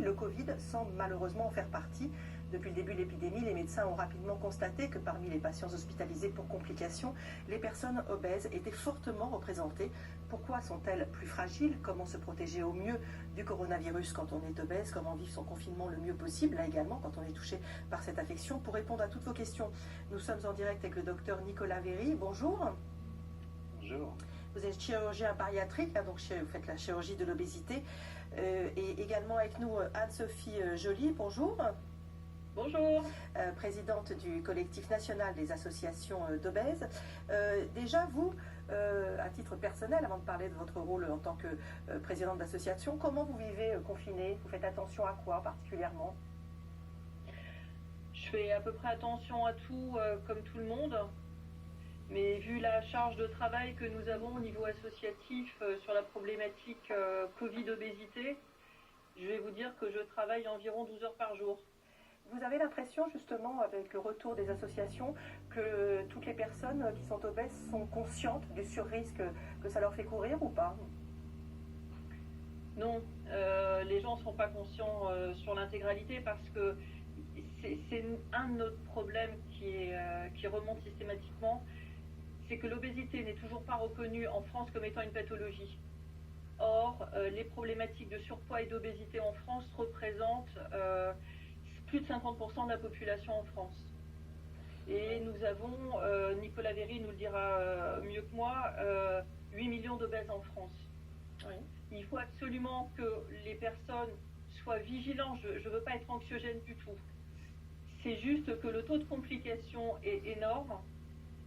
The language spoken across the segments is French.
le Covid semble malheureusement en faire partie. Depuis le début de l'épidémie, les médecins ont rapidement constaté que parmi les patients hospitalisés pour complications, les personnes obèses étaient fortement représentées. Pourquoi sont-elles plus fragiles? Comment se protéger au mieux du coronavirus quand on est obèse? Comment vivre son confinement le mieux possible, là également, quand on est touché par cette infection? Pour répondre à toutes vos questions, nous sommes en direct avec le docteur Nicolas Véry. Bonjour. Bonjour. Vous êtes chirurgien bariatrique, donc vous faites la chirurgie de l'obésité. Et également avec nous Anne-Sophie Joly. Bonjour. Bonjour. Présidente du collectif national des associations d'obèses. Déjà, vous, à titre personnel, avant de parler de votre rôle en tant que présidente d'association, comment vous vivez confiné? Vous faites attention à quoi particulièrement? Je fais à peu près attention à tout, comme tout le monde. Mais vu la charge de travail que nous avons au niveau associatif sur la problématique Covid-obésité, je vais vous dire que je travaille environ 12 heures par jour. Vous avez l'impression justement, avec le retour des associations, que toutes les personnes qui sont obèses sont conscientes du surrisque que ça leur fait courir ou pas? Non, les gens ne sont pas conscients sur l'intégralité parce que c'est un de nos problèmes qui remonte systématiquement, c'est que l'obésité n'est toujours pas reconnue en France comme étant une pathologie. Or, les problématiques de surpoids et d'obésité en France représentent plus de 50% de la population en France. Et nous avons, Nicolas Véry nous le dira mieux que moi, 8 millions d'obèses en France. Oui. Il faut absolument que les personnes soient vigilantes. Je ne veux pas être anxiogène du tout. C'est juste que le taux de complication est énorme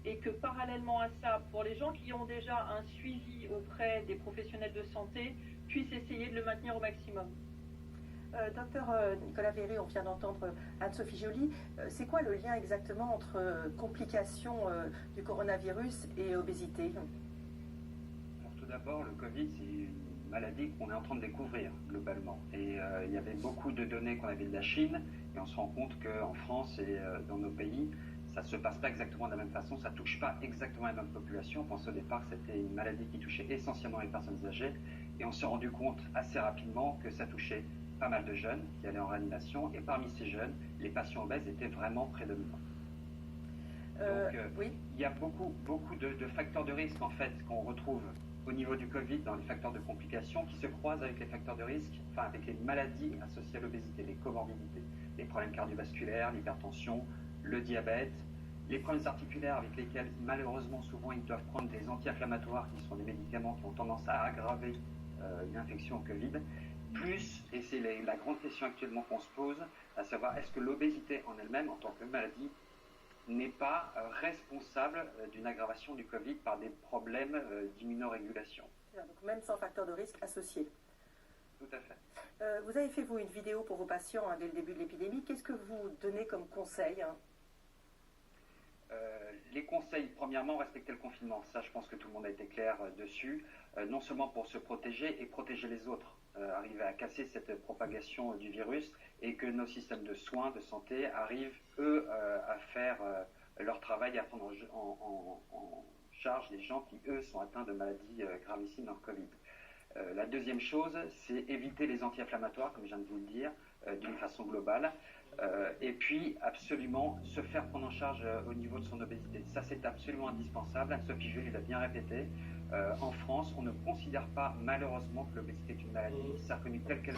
et que parallèlement à ça, pour les gens qui ont déjà un suivi auprès des professionnels de santé, puissent essayer de le maintenir au maximum. Docteur Nicolas Véry, on vient d'entendre Anne-Sophie Joly. C'est quoi le lien exactement entre complications du coronavirus et obésité? Alors, tout d'abord, le Covid, c'est une maladie qu'on est en train de découvrir globalement. Et il y avait beaucoup de données qu'on avait de la Chine, et on se rend compte qu'en France et dans nos pays, ça ne se passe pas exactement de la même façon, ça ne touche pas exactement la même population. On pensait au départ que c'était une maladie qui touchait essentiellement les personnes âgées, et on s'est rendu compte assez rapidement que ça touchait pas mal de jeunes qui allaient en réanimation, et parmi ces jeunes, les patients obèses étaient vraiment prédominants. Donc, oui. il y a beaucoup de facteurs de risque en fait qu'on retrouve au niveau du Covid dans les facteurs de complications qui se croisent avec les facteurs de risque, enfin avec les maladies associées à l'obésité, les comorbidités, les problèmes cardiovasculaires, l'hypertension, le diabète, les problèmes articulaires avec lesquels malheureusement souvent ils doivent prendre des anti-inflammatoires qui sont des médicaments qui ont tendance à aggraver une infection au Covid. Plus, et c'est la grande question actuellement qu'on se pose, à savoir est-ce que l'obésité en elle-même, en tant que maladie, n'est pas responsable d'une aggravation du Covid par des problèmes d'immunorégulation. Donc même sans facteur de risque associé. Tout à fait. Vous avez fait, vous, une vidéo pour vos patients dès le début de l'épidémie. Qu'est-ce que vous donnez comme conseil? Les conseils, premièrement, respecter le confinement. Ça, je pense que tout le monde a été clair dessus. Non seulement pour se protéger et protéger les autres. Arriver à casser cette propagation du virus et que nos systèmes de soins, de santé arrivent, eux, à faire leur travail, à prendre en charge les gens qui, eux, sont atteints de maladies gravissimes dans le Covid. La deuxième chose, c'est éviter les anti-inflammatoires, comme je viens de vous le dire, d'une façon globale. Et puis, absolument, se faire prendre en charge au niveau de son obésité. Ça, c'est absolument indispensable. Anne-Sophie Joly l'a bien répété. En France, on ne considère pas, malheureusement, que l'obésité est une maladie. C'est reconnue telle qu'elle